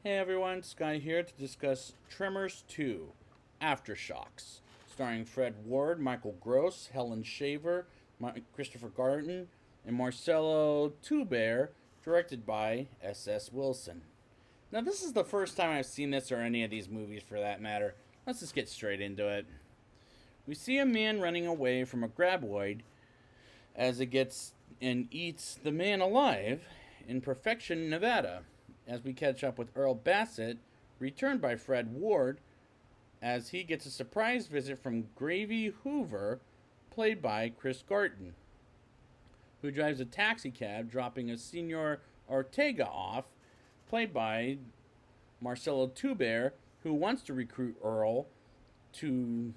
Hey everyone, Sky here to discuss Tremors 2, Aftershocks, starring Fred Ward, Michael Gross, Helen Shaver, Christopher Garden, and Marcelo Tuber, directed by S.S. Wilson. Now this is the first time I've seen this or any of these movies for that matter. Let's just get straight into it. We see a man running away from a graboid as it gets and eats the man alive in Perfection, Nevada, as we catch up with Earl Bassett, returned by Fred Ward, as he gets a surprise visit from Gravy Hoover, played by Chris Garton, who drives a taxi cab, dropping a Senor Ortega off, played by Marcelo Tuber, who wants to recruit Earl to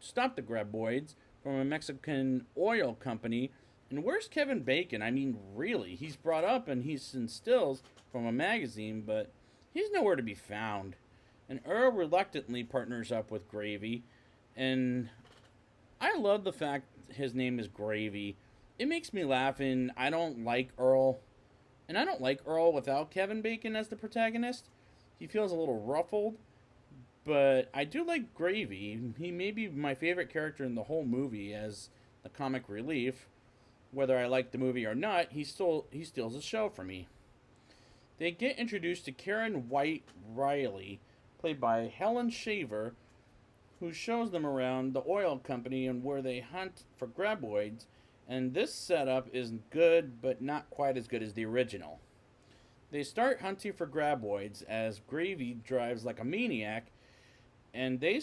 stop the graboids from a Mexican oil company. And where's Kevin Bacon? I mean, really, he's brought up and he's in stills from a magazine, but he's nowhere to be found. And Earl reluctantly partners up with Gravy, and I love the fact his name is Gravy. It makes me laugh, and I don't like Earl. And I don't like Earl without Kevin Bacon as the protagonist. He feels a little ruffled, but I do like Gravy. He may be my favorite character in the whole movie as the comic relief. Whether I like the movie or not, he steals the show for me. They get introduced to Karen White Riley, played by Helen Shaver, who shows them around the oil company and where they hunt for graboids. And this setup is good, but not quite as good as the original. They start hunting for graboids as Gravy drives like a maniac, and they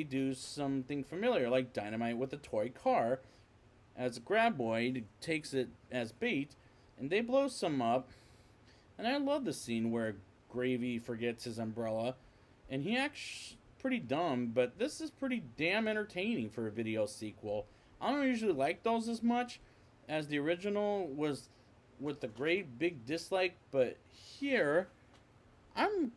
do something familiar, like dynamite with a toy car, as a graboid takes it as bait, and they blow some up. And I love the scene where Gravy forgets his umbrella, and he acts pretty dumb, but this is pretty damn entertaining for a video sequel. I don't usually like those as much as the original was, with the great big dislike, but here I'm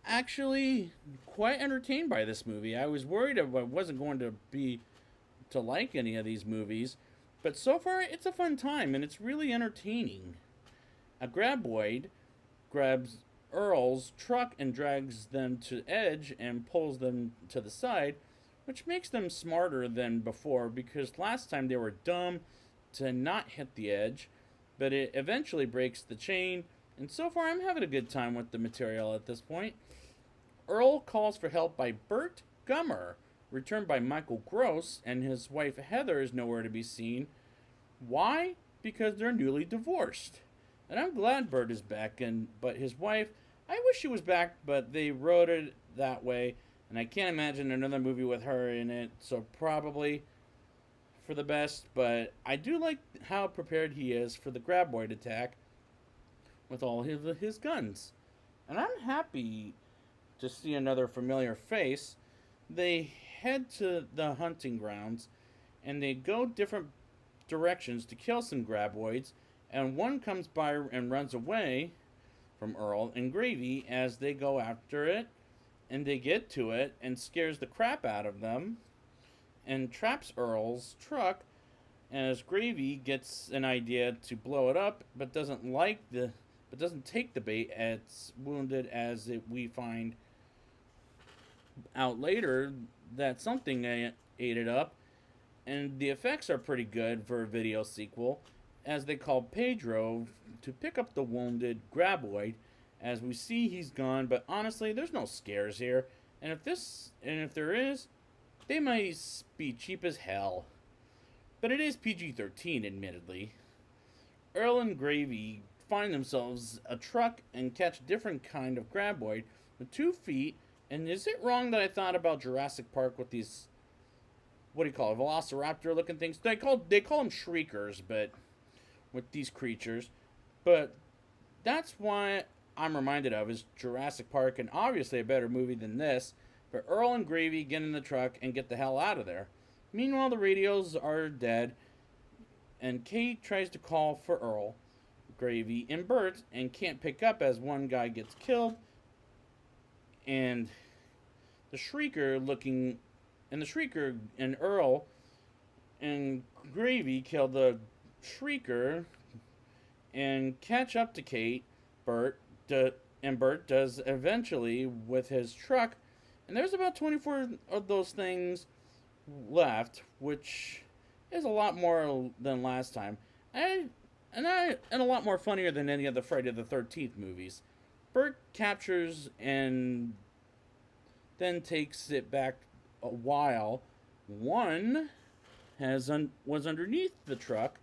actually quite entertained by this movie. I was worried I wasn't going to like any of these movies, but so far it's a fun time and it's really entertaining. A graboid grabs Earl's truck and drags them to edge and pulls them to the side, which makes them smarter than before, because last time they were dumb to not hit the edge, but it eventually breaks the chain, and so far I'm having a good time with the material at this point. Earl calls for help by Bert Gummer, returned by Michael Gross, and his wife Heather is nowhere to be seen. Why? Because they're newly divorced. And I'm glad Bert is back, but his wife, I wish she was back, but they wrote it that way, and I can't imagine another movie with her in it, so probably for the best. But I do like how prepared he is for the graboid attack with all his guns. And I'm happy to see another familiar face. They head to the hunting grounds, and they go different directions to kill some graboids, and one comes by and runs away from Earl and Gravy as they go after it, and they get to it and scares the crap out of them and traps Earl's truck, as Gravy gets an idea to blow it up but doesn't take the bait. It's wounded, as we find out later that something ate it up, and the effects are pretty good for a video sequel, as they call Pedro to pick up the wounded graboid, as we see he's gone. But honestly, there's no scares here, and if there is, they might be cheap as hell. But it is PG-13, admittedly. Earl and Gravy find themselves a truck and catch a different kind of graboid with 2 feet. And is it wrong that I thought about Jurassic Park with these, what do you call it, velociraptor looking things? They call them shriekers, but with these creatures. But that's why I'm reminded of is Jurassic Park, and obviously a better movie than this. But Earl and Gravy get in the truck and get the hell out of there. Meanwhile, the radios are dead, and Kate tries to call for Earl, Gravy, and Bert, and can't pick up as one guy gets killed. And the Shrieker and Earl and Gravy kill the Shrieker and catch up to Kate, Bert, and Bert does eventually with his truck, and there's about 24 of those things left, which is a lot more than last time. I and a lot more funnier than any of the Friday the 13th movies. Bert captures and then takes it back a while. One was underneath the truck,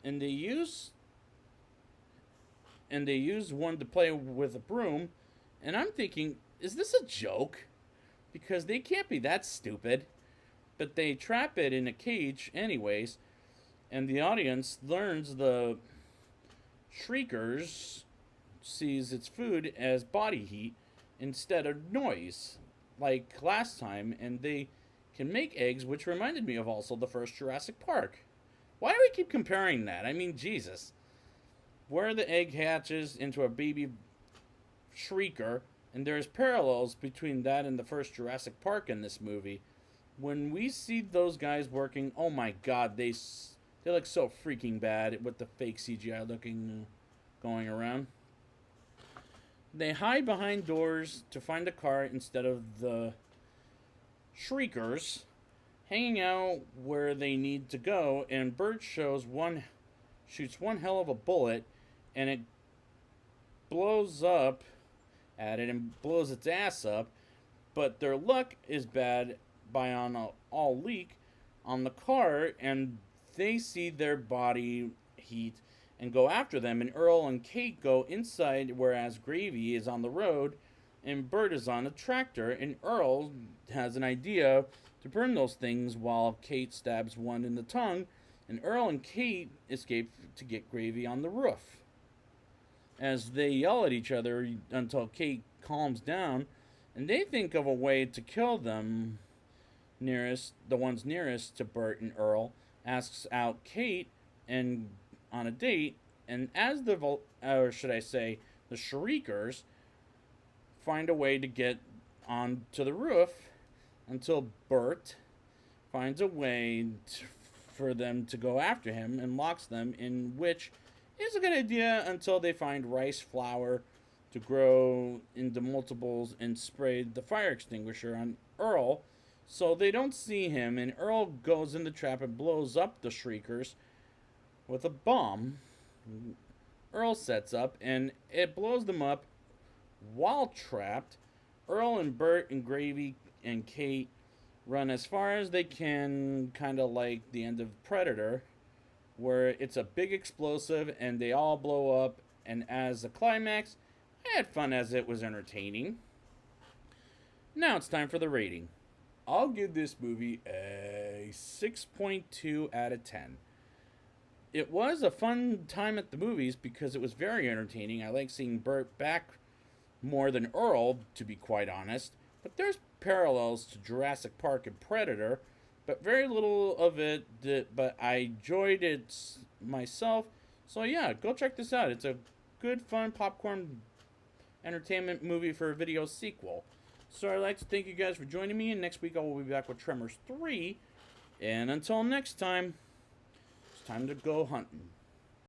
and they use one to play with a broom. And I'm thinking, is this a joke? Because they can't be that stupid. But they trap it in a cage anyways, and the audience learns the shriekers sees its food as body heat instead of noise, like last time, and they can make eggs, which reminded me of also the first Jurassic Park. Why do we keep comparing that? I mean, Jesus. Where the egg hatches into a baby shrieker, and there's parallels between that and the first Jurassic Park in this movie. When we see those guys working, oh my god, they look so freaking bad with the fake CGI looking going around. They hide behind doors to find a car instead of the shriekers hanging out where they need to go, and Bert shoots one hell of a bullet, and it blows up at it and blows its ass up, but their luck is bad by on all leak on the car, and they see their body heat and go after them, and Earl and Kate go inside, whereas Gravy is on the road and Bert is on a tractor, and Earl has an idea to burn those things while Kate stabs one in the tongue, and Earl and Kate escape to get Gravy on the roof. As they yell at each other until Kate calms down, and they think of a way to kill them. The ones nearest to Bert and Earl asks out Kate and on a date, and as the shriekers find a way to get onto the roof until Bert finds a way for them to go after him and locks them in, which is a good idea until they find rice flour to grow into multiples and spray the fire extinguisher on Earl so they don't see him, and Earl goes in the trap and blows up the shriekers with a bomb Earl sets up, and it blows them up while trapped. Earl and Bert and Gravy and Kate run as far as they can, kind of like the end of Predator, where it's a big explosive and they all blow up, and as a climax, I had fun as it was entertaining. Now it's time for the rating. I'll give this movie a 6.2 out of 10. It was a fun time at the movies because it was very entertaining. I like seeing Bert back more than Earl, to be quite honest. But there's parallels to Jurassic Park and Predator, but very little of it but I enjoyed it myself. So yeah, go check this out. It's a good, fun popcorn entertainment movie for a video sequel. So I'd like to thank you guys for joining me, and next week I will be back with Tremors 3. And until next time, it's time to go hunting.